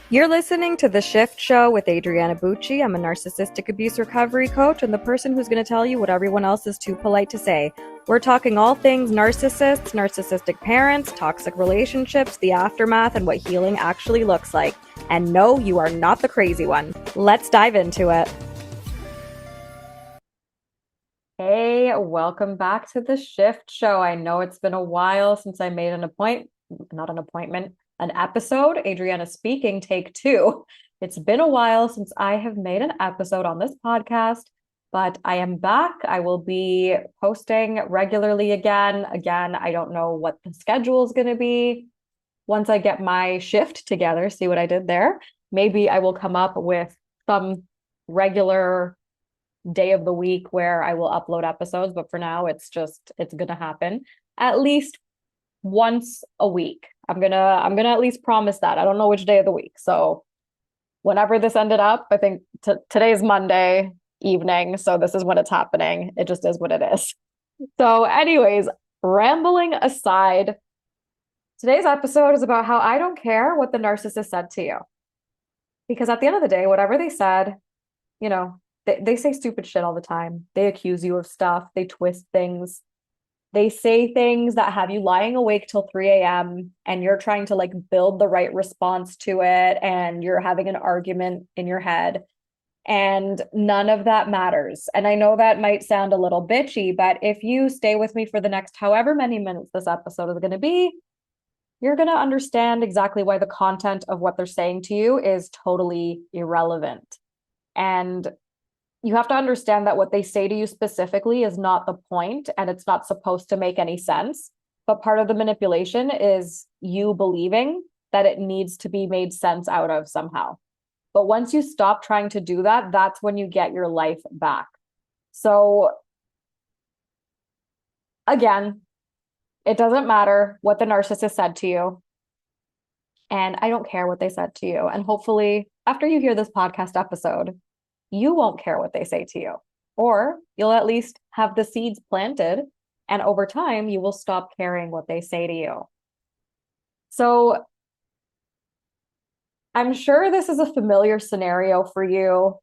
You're listening to The Shift Show with Adriana Bucci. I'm a narcissistic abuse recovery coach and the person who's going to tell you what everyone else is too polite to say. We're talking all things narcissists, narcissistic parents, toxic relationships, the aftermath, and what healing actually looks like. And no, you are not the crazy one. Let's dive into it. Hey, welcome back to The Shift Show. I know it's been a while since I made an episode. Adriana speaking, take two. It's been a while since I have made an episode on this podcast, but I am back. I will be posting regularly again. I don't know what the schedule is going to be. Once I get my shift together, see what I did there, maybe I will come up with some regular day of the week where I will upload episodes. But for now, it's going to happen at least once a week. I'm gonna at least promise that. I don't know which day of the week. So whenever this ended up, I think today's Monday evening. So this is when it's happening. It just is what it is. So anyways, rambling aside, today's episode is about how I don't care what the narcissist said to you. Because at the end of the day, whatever they said, they say stupid shit all the time. They accuse you of stuff. They twist things. They say things that have you lying awake till 3 a.m. and you're trying to build the right response to it, and you're having an argument in your head. And none of that matters. And I know that might sound a little bitchy, but if you stay with me for the next however many minutes this episode is going to be, you're going to understand exactly why the content of what they're saying to you is totally irrelevant. And you have to understand that what they say to you specifically is not the point, and it's not supposed to make any sense. But part of the manipulation is you believing that it needs to be made sense out of somehow. But once you stop trying to do that, that's when you get your life back. So again, it doesn't matter what the narcissist said to you. And I don't care what they said to you. And hopefully, after you hear this podcast episode, you won't care what they say to you, or you'll at least have the seeds planted, and over time you will stop caring what they say to you. So I'm sure this is a familiar scenario for you,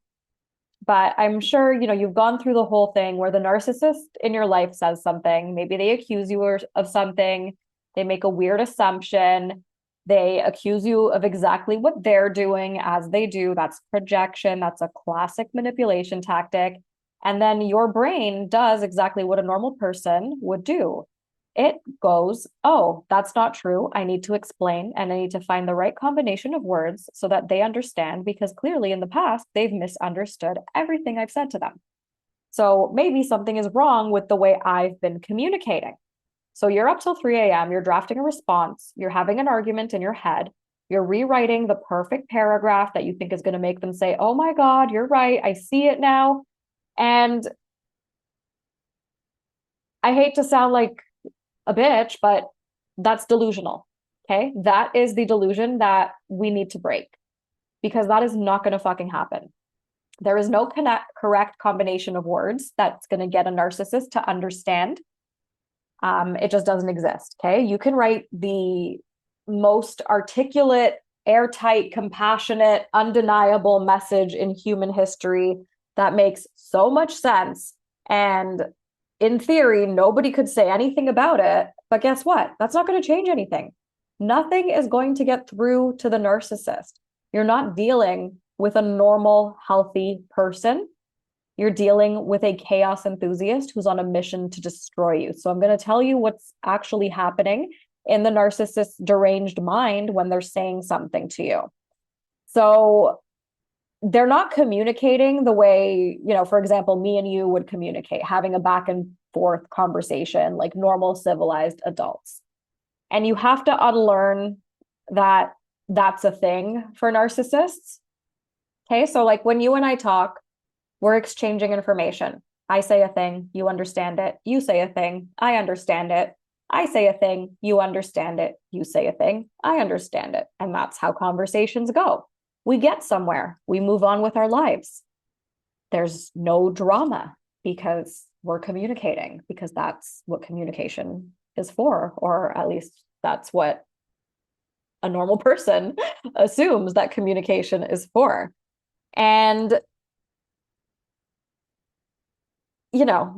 but I'm sure you've gone through the whole thing where the narcissist in your life says something. Maybe they accuse you of something, they make a weird assumption, they accuse you of exactly what they're doing as they do. That's projection. That's a classic manipulation tactic. And then your brain does exactly what a normal person would do. It goes, oh, that's not true. I need to explain, and I need to find the right combination of words so that they understand, because clearly in the past, they've misunderstood everything I've said to them. So maybe something is wrong with the way I've been communicating. So you're up till 3 a.m., you're drafting a response, you're having an argument in your head, you're rewriting the perfect paragraph that you think is going to make them say, oh my God, you're right, I see it now. And I hate to sound like a bitch, but that's delusional, okay? That is the delusion that we need to break, because that is not going to fucking happen. There is no correct combination of words that's going to get a narcissist to understand. It just doesn't exist. Okay. You can write the most articulate, airtight, compassionate, undeniable message in human history that makes so much sense. And in theory, nobody could say anything about it. But guess what? That's not going to change anything. Nothing is going to get through to the narcissist. You're not dealing with a normal, healthy person. You're dealing with a chaos enthusiast who's on a mission to destroy you. So I'm going to tell you what's actually happening in the narcissist's deranged mind when they're saying something to you. So they're not communicating the way, for example, me and you would communicate, having a back and forth conversation like normal civilized adults. And you have to unlearn that that's a thing for narcissists. Okay, so when you and I talk, we're exchanging information. I say a thing, you understand it. You say a thing, I understand it. I say a thing, you understand it. You say a thing, I understand it. And that's how conversations go. We get somewhere. We move on with our lives. There's no drama because we're communicating, because that's what communication is for, or at least that's what a normal person assumes that communication is for. And,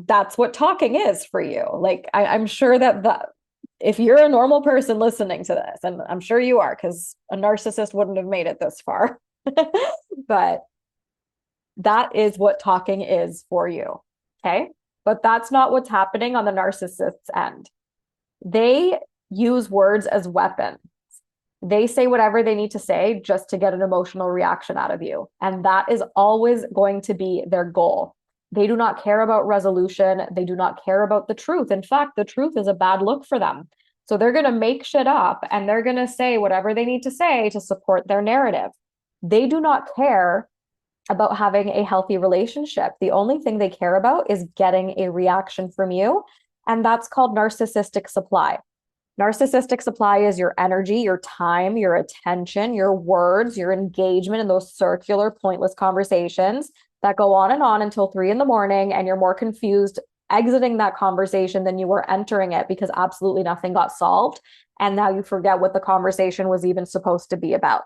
that's what talking is for you. Like, I'm sure that if you're a normal person listening to this, and I'm sure you are, because a narcissist wouldn't have made it this far, but that is what talking is for you. Okay. But that's not what's happening on the narcissist's end. They use words as weapons. They say whatever they need to say just to get an emotional reaction out of you. And that is always going to be their goal. They do not care about resolution. They do not care about the truth. In fact, the truth is a bad look for them. So they're going to make shit up and they're going to say whatever they need to say to support their narrative. They do not care about having a healthy relationship. The only thing they care about is getting a reaction from you. And that's called narcissistic supply. Narcissistic supply is your energy, your time, your attention, your words, your engagement in those circular, pointless conversations that go on until 3 a.m. and you're more confused exiting that conversation than you were entering it because absolutely nothing got solved. And now you forget what the conversation was even supposed to be about.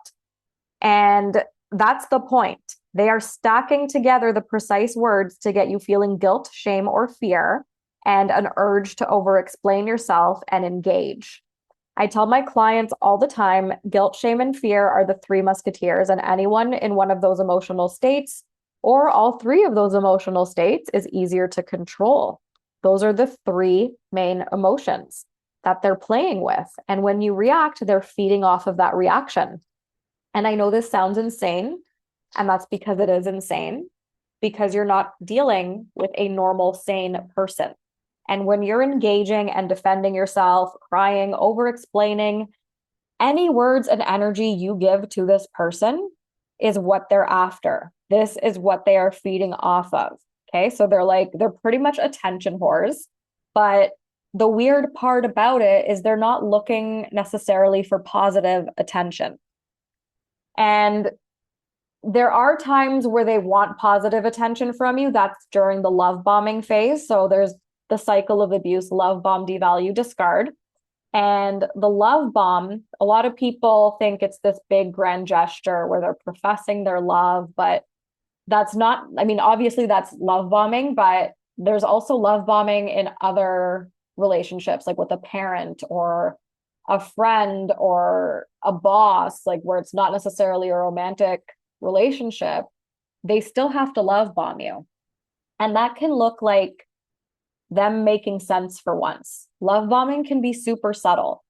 And that's the point. They are stacking together the precise words to get you feeling guilt, shame, or fear, and an urge to over-explain yourself and engage. I tell my clients all the time, guilt, shame, and fear are the 3 musketeers, and anyone in one of those emotional states or all 3 of those emotional states is easier to control. Those are the 3 main emotions that they're playing with. And when you react, they're feeding off of that reaction. And I know this sounds insane, and that's because it is insane, because you're not dealing with a normal, sane person. And when you're engaging and defending yourself, crying, over-explaining, any words and energy you give to this person is what they're after. This is what they are feeding off of. Okay, so they're pretty much attention whores. But the weird part about it is they're not looking necessarily for positive attention. And there are times where they want positive attention from you. That's during the love bombing phase. So there's the cycle of abuse: love bomb, devalue, discard. And the love bomb, a lot of people think it's this big grand gesture where they're professing their love, but that's not, obviously that's love bombing, but there's also love bombing in other relationships, like with a parent or a friend or a boss, like where it's not necessarily a romantic relationship. They still have to love bomb you. And that can look like them making sense for once. Love bombing can be super subtle.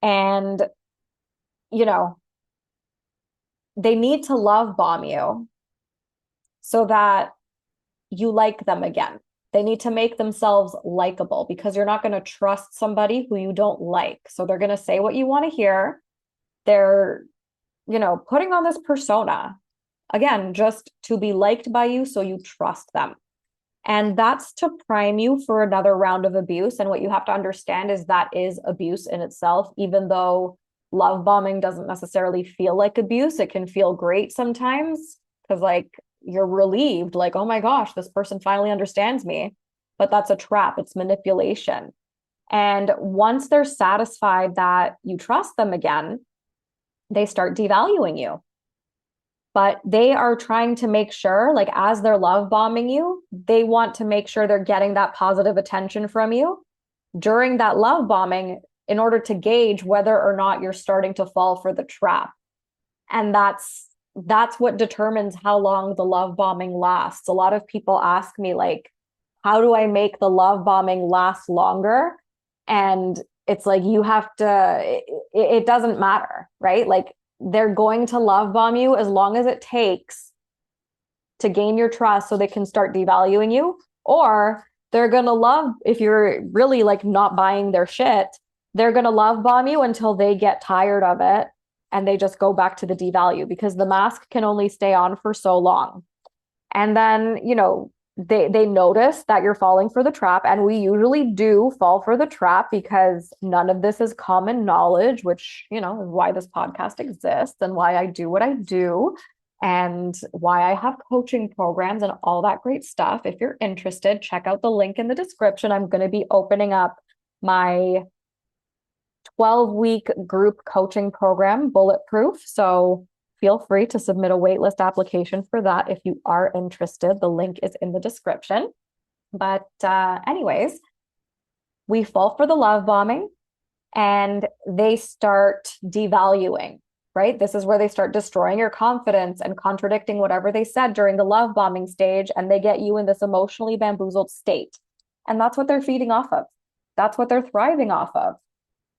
And, they need to love bomb you so that you like them again. They need to make themselves likable because you're not going to trust somebody who you don't like. So they're going to say what you want to hear. They're, putting on this persona, again, just to be liked by you so you trust them. And that's to prime you for another round of abuse. And what you have to understand is that is abuse in itself, even though love bombing doesn't necessarily feel like abuse. It can feel great sometimes because you're relieved, like, oh my gosh, this person finally understands me. But that's a trap. It's manipulation. And once they're satisfied that you trust them again, they start devaluing you. But they are trying to make sure, as they're love bombing you, they want to make sure they're getting that positive attention from you during that love bombing in order to gauge whether or not you're starting to fall for the trap. And that's what determines how long the love bombing lasts. A lot of people ask me, how do I make the love bombing last longer? And it's you have to, it doesn't matter, right? They're going to love bomb you as long as it takes to gain your trust so they can start devaluing you. Or they're going to love, if you're really not buying their shit, they're going to love bomb you until they get tired of it and they just go back to the devalue, because the mask can only stay on for so long. And then, they notice that you're falling for the trap, and we usually do fall for the trap because none of this is common knowledge, which, is why this podcast exists and why I do what I do and why I have coaching programs and all that great stuff. If you're interested, check out the link in the description. I'm going to be opening up my 12-week group coaching program, Bulletproof. So feel free to submit a waitlist application for that if you are interested. The link is in the description. But anyways, we fall for the love bombing and they start devaluing, right? This is where they start destroying your confidence and contradicting whatever they said during the love bombing stage. And they get you in this emotionally bamboozled state. And that's what they're feeding off of. That's what they're thriving off of.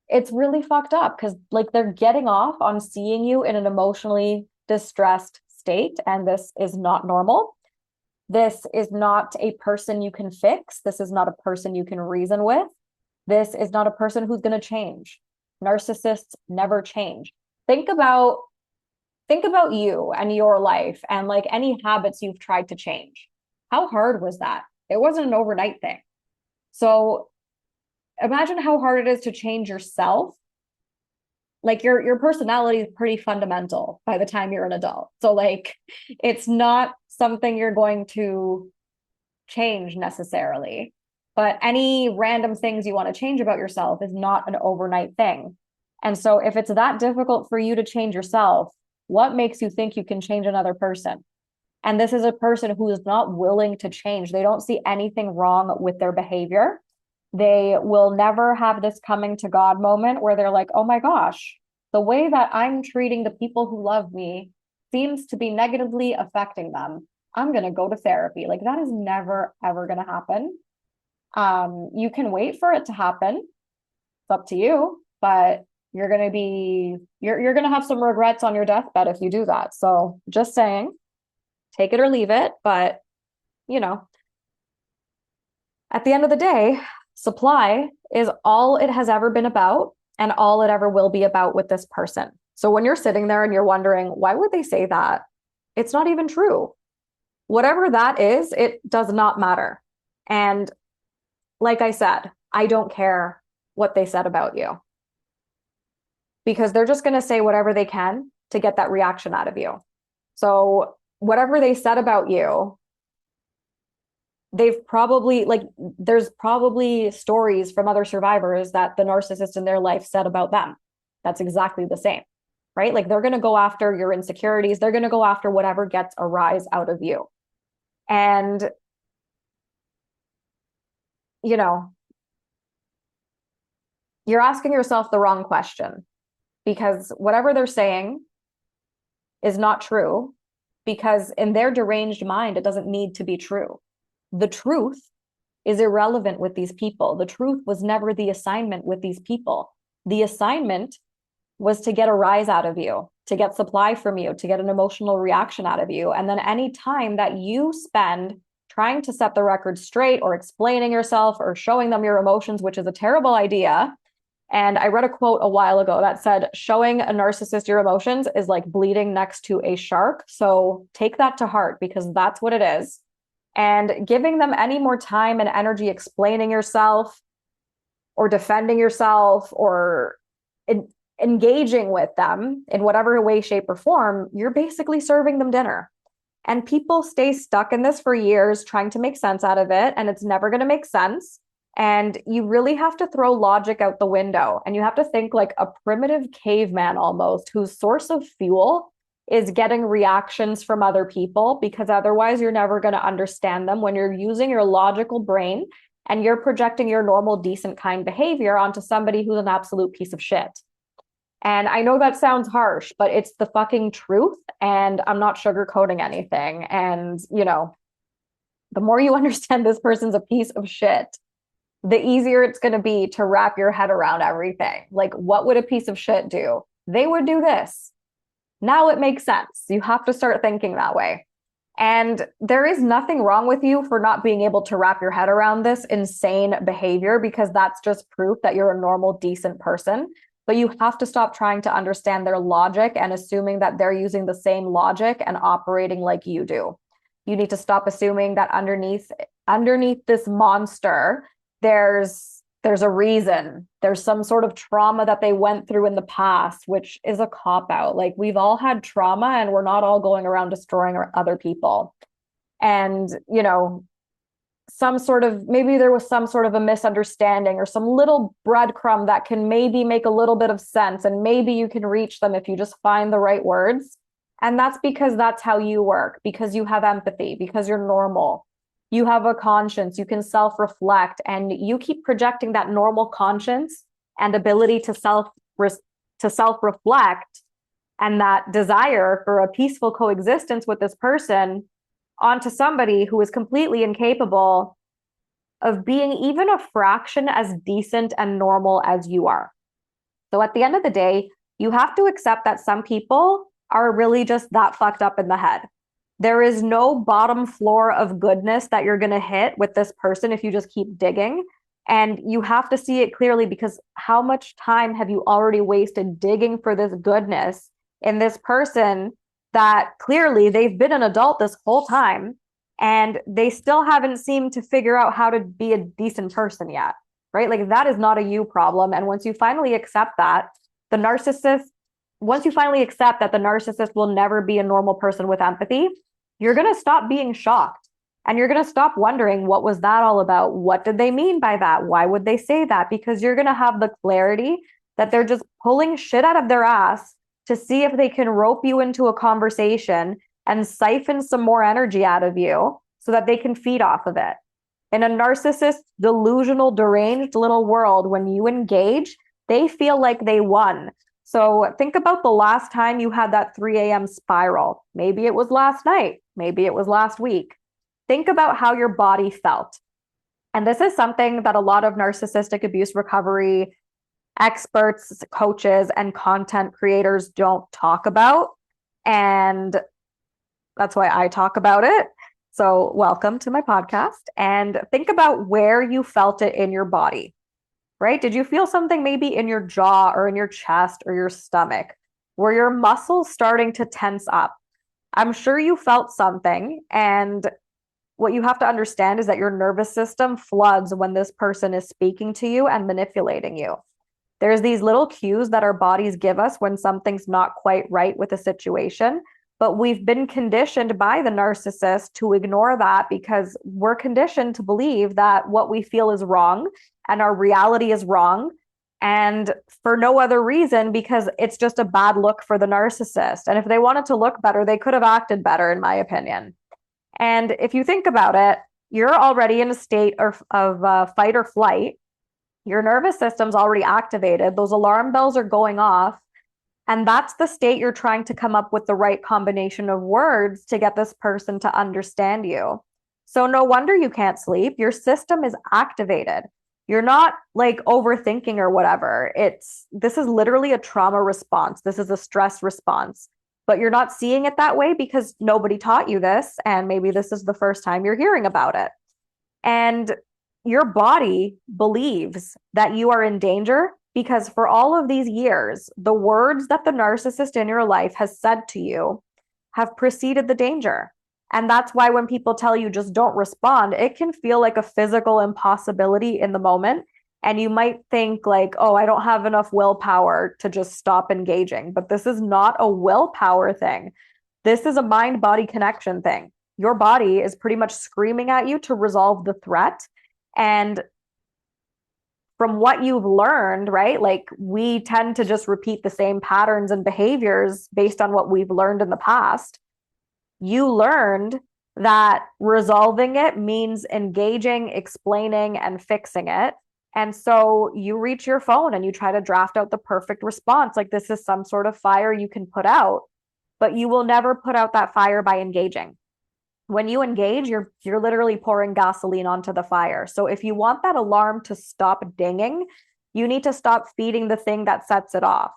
It's really fucked up because like they're getting off on seeing you in an emotionally distressed state. And this is not normal. This is not a person you can fix. This is not a person you can reason with. This is not a person who's going to change. Narcissists never change. Think about you and your life and like any habits you've tried to change. How hard was that? It wasn't an overnight thing. So imagine how hard it is to change yourself. Like your personality is pretty fundamental by the time you're an adult. So like it's not something you're going to change necessarily. But any random things you want to change about yourself is not an overnight thing. And so if it's that difficult for you to change yourself, what makes you think you can change another person? And this is a person who is not willing to change. They don't see anything wrong with their behavior. They will never have this coming to God moment where they're like, oh my gosh, the way that I'm treating the people who love me seems to be negatively affecting them. I'm going to go to therapy. Like that is never, ever going to happen. You can wait for it to happen. It's up to you, but you're going to have some regrets on your deathbed if you do that. So just saying, take it or leave it. But, you know, at the end of the day, supply is all it has ever been about and all it ever will be about with this person. So when you're sitting there and you're wondering, why would they say that? It's not even true. Whatever that is, it does not matter. And like I said, I don't care what they said about you because they're just going to say whatever they can to get that reaction out of you. So whatever they said about you, they've probably there's probably stories from other survivors that the narcissist in their life said about them. That's exactly the same, right? Like they're going to go after your insecurities. They're going to go after whatever gets a rise out of you. And, you know, you're asking yourself the wrong question because whatever they're saying is not true because in their deranged mind, it doesn't need to be true. The truth is irrelevant with these people. The truth was never the assignment with these people. The assignment was to get a rise out of you, to get supply from you, to get an emotional reaction out of you. And then any time that you spend trying to set the record straight or explaining yourself or showing them your emotions, which is a terrible idea. And I read a quote a while ago that said, showing a narcissist your emotions is like bleeding next to a shark. So take that to heart because that's what it is. And giving them any more time and energy explaining yourself or defending yourself or engaging with them in whatever way, shape, or form, you're basically serving them dinner. And people stay stuck in this for years trying to make sense out of it, and it's never going to make sense. And you really have to throw logic out the window. And you have to think like a primitive caveman almost, whose source of fuel is getting reactions from other people, because otherwise you're never going to understand them when you're using your logical brain and you're projecting your normal, decent, kind behavior onto somebody who's an absolute piece of shit. And I know that sounds harsh, but it's the fucking truth. And I'm not sugarcoating anything. And, you know, the more you understand this person's a piece of shit, the easier it's going to be to wrap your head around everything. Like, what would a piece of shit do? They would do this. Now it makes sense. You have to start thinking that way. And there is nothing wrong with you for not being able to wrap your head around this insane behavior, because that's just proof that you're a normal, decent person. But you have to stop trying to understand their logic and assuming that they're using the same logic and operating like you do. You need to stop assuming that underneath this monster, there's a reason. There's some sort of trauma that they went through in the past, which is a cop-out. Like, we've all had trauma and we're not all going around destroying other people. And, you know, maybe there was some sort of a misunderstanding or some little breadcrumb that can maybe make a little bit of sense, and maybe you can reach them if you just find the right words. And that's because that's how you work, because you have empathy, because you're normal. You have a conscience, you can self-reflect, and you keep projecting that normal conscience and ability to self-reflect and that desire for a peaceful coexistence with this person onto somebody who is completely incapable of being even a fraction as decent and normal as you are. So at the end of the day, you have to accept that some people are really just that fucked up in the head. There is no bottom floor of goodness that you're going to hit with this person if you just keep digging. And you have to see it clearly, because how much time have you already wasted digging for this goodness in this person that clearly they've been an adult this whole time and they still haven't seemed to figure out how to be a decent person yet, right? Like, that is not a you problem. And once you finally accept that, once you finally accept that the narcissist will never be a normal person with empathy, you're going to stop being shocked. And you're going to stop wondering, what was that all about? What did they mean by that? Why would they say that? Because you're going to have the clarity that they're just pulling shit out of their ass to see if they can rope you into a conversation and siphon some more energy out of you so that they can feed off of it. In a narcissist, delusional, deranged little world, when you engage, they feel like they won. So think about the last time you had that 3 a.m. spiral. Maybe it was last night. Maybe it was last week. Think about how your body felt. And this is something that a lot of narcissistic abuse recovery experts, coaches, and content creators don't talk about. And that's why I talk about it. So welcome to my podcast. And think about where you felt it in your body, right? Did you feel something maybe in your jaw or in your chest or your stomach? Were your muscles starting to tense up? I'm sure you felt something. And what you have to understand is that your nervous system floods when this person is speaking to you and manipulating you. There's these little cues that our bodies give us when something's not quite right with a situation, but we've been conditioned by the narcissist to ignore that because we're conditioned to believe that what we feel is wrong and our reality is wrong, and for no other reason, because it's just a bad look for the narcissist. And if they wanted to look better, they could have acted better, in my opinion. And if you think about it, you're already in a state of fight or flight. Your nervous system's already activated. Those alarm bells are going off. And that's the state you're trying to come up with the right combination of words to get this person to understand you. So no wonder you can't sleep. Your system is activated. You're not like overthinking or whatever. This is literally a trauma response. This is a stress response. But you're not seeing it that way because nobody taught you this. And maybe this is the first time you're hearing about it. And your body believes that you are in danger because for all of these years, the words that the narcissist in your life has said to you have preceded the danger. And that's why when people tell you just don't respond, it can feel like a physical impossibility in the moment. And you might think like, oh, I don't have enough willpower to just stop engaging. But this is not a willpower thing. This is a mind-body connection thing. Your body is pretty much screaming at you to resolve the threat. And from what you've learned, right? Like, we tend to just repeat the same patterns and behaviors based on what we've learned in the past. You learned that resolving it means engaging, explaining, and fixing it. And so you reach your phone and you try to draft out the perfect response. Like, this is some sort of fire you can put out, but you will never put out that fire by engaging. When you engage, you're literally pouring gasoline onto the fire. So if you want that alarm to stop dinging, you need to stop feeding the thing that sets it off,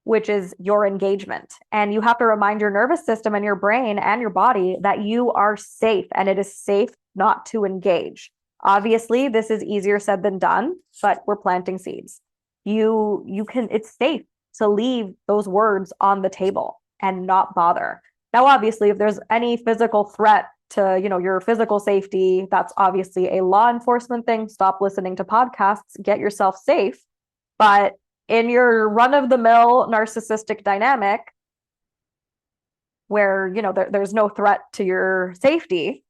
which is your engagement. And you have to remind your nervous system and your brain and your body that you are safe, and it is safe not to engage. Obviously, this is easier said than done, but we're planting seeds. It's safe to leave those words on the table and not bother. Now, obviously, if there's any physical threat to, your physical safety, that's obviously a law enforcement thing. Stop listening to podcasts, get yourself safe. But in your run-of-the-mill narcissistic dynamic, where, there's no threat to your safety,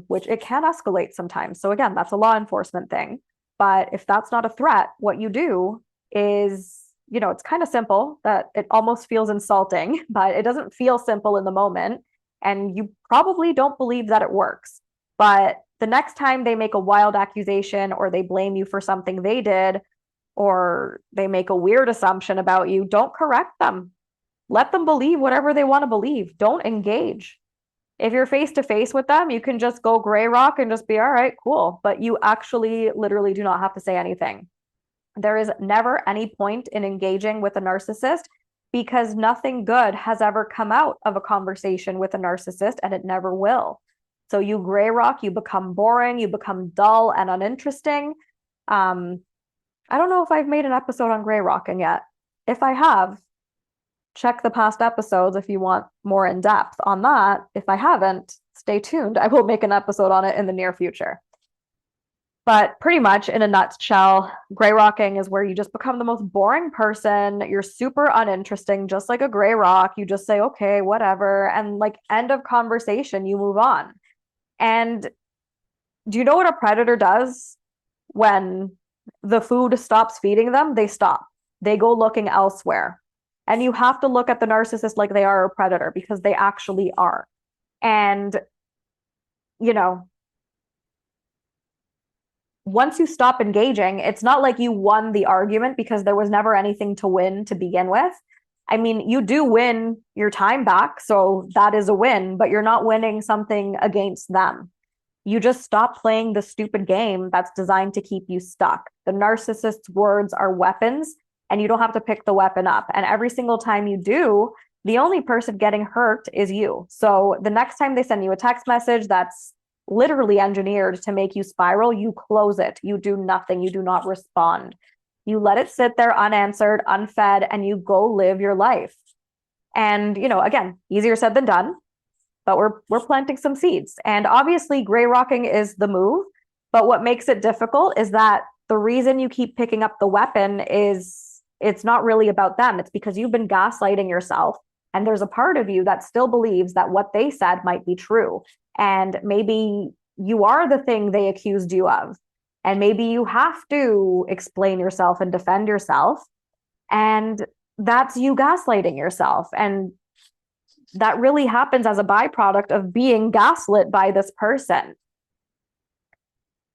which it can escalate sometimes. So again, that's a law enforcement thing. But if that's not a threat, what you do is, it's kind of simple that it almost feels insulting, but it doesn't feel simple in the moment. And you probably don't believe that it works. But the next time they make a wild accusation or they blame you for something they did, or they make a weird assumption about you, don't correct them. Let them believe whatever they want to believe. Don't engage. If you're face to face with them, you can just go gray rock and just be, all right, cool. But you actually literally do not have to say anything. There is never any point in engaging with a narcissist because nothing good has ever come out of a conversation with a narcissist, and it never will. So you gray rock, you become boring, you become dull and uninteresting. I don't know if I've made an episode on gray rocking yet. If I have, check the past episodes if you want more in depth on that. If I haven't, stay tuned. I will make an episode on it in the near future. But pretty much in a nutshell, gray rocking is where you just become the most boring person. You're super uninteresting, just like a gray rock. You just say, okay, whatever. And like end of conversation, you move on. And do you know what a predator does when the food stops feeding them? They stop. They go looking elsewhere. And you have to look at the narcissist like they are a predator because they actually are. And, once you stop engaging, it's not like you won the argument because there was never anything to win to begin with. I mean, you do win your time back, so that is a win, but you're not winning something against them. You just stop playing the stupid game that's designed to keep you stuck. The narcissist's words are weapons, and you don't have to pick the weapon up. And every single time you do, the only person getting hurt is you. So the next time they send you a text message that's literally engineered to make you spiral, you close it. You do nothing. You do not respond. You let it sit there unanswered, unfed, and you go live your life. And, again, easier said than done, but we're planting some seeds. And obviously gray rocking is the move, but what makes it difficult is that the reason you keep picking up the weapon is it's not really about them. It's because you've been gaslighting yourself. And there's a part of you that still believes that what they said might be true. And maybe you are the thing they accused you of. And maybe you have to explain yourself and defend yourself. And that's you gaslighting yourself. And that really happens as a byproduct of being gaslit by this person.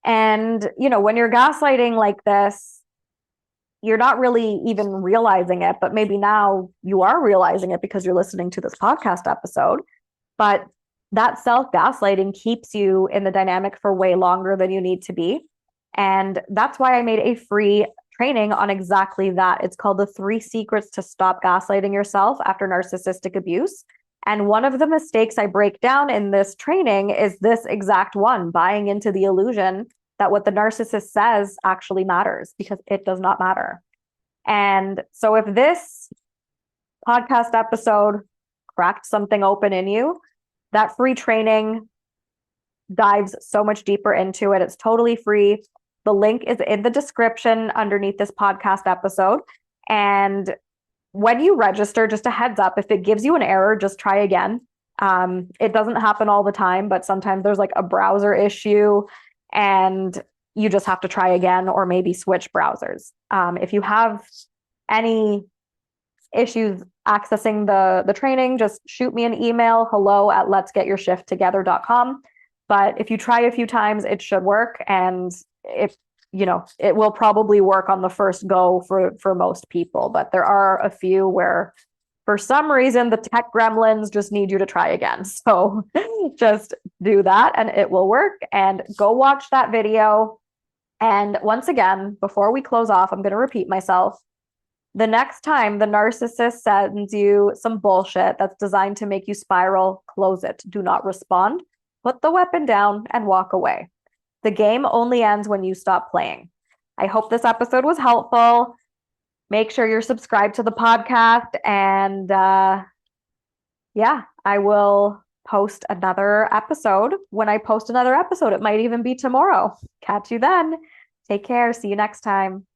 And, when you're gaslighting like this, you're not really even realizing it, but maybe now you are realizing it because you're listening to this podcast episode. But that self-gaslighting keeps you in the dynamic for way longer than you need to be. And that's why I made a free training on exactly that. It's called the 3 Secrets to Stop Gaslighting Yourself After Narcissistic Abuse. And one of the mistakes I break down in this training is this exact one, buying into the illusion that what the narcissist says actually matters, because it does not matter. And so if this podcast episode cracked something open in you, that free training dives so much deeper into it. It's totally free. The link is in the description underneath this podcast episode. And when you register, just a heads up, if it gives you an error, just try again. It doesn't happen all the time, but sometimes there's like a browser issue and you just have to try again or maybe switch browsers. If you have any issues accessing the training, just shoot me an email, hello@letsgetyourshifttogether.com. But if you try a few times, it should work. And if it will probably work on the first go for most people. But there are a few where for some reason the tech gremlins just need you to try again. So just do that and it will work. And go watch that video. And once again, before we close off, I'm going to repeat myself. The next time the narcissist sends you some bullshit that's designed to make you spiral, close it. Do not respond. Put the weapon down and walk away. The game only ends when you stop playing. I hope this episode was helpful. Make sure you're subscribed to the podcast. And I will post another episode. When I post another episode, it might even be tomorrow. Catch you then. Take care. See you next time.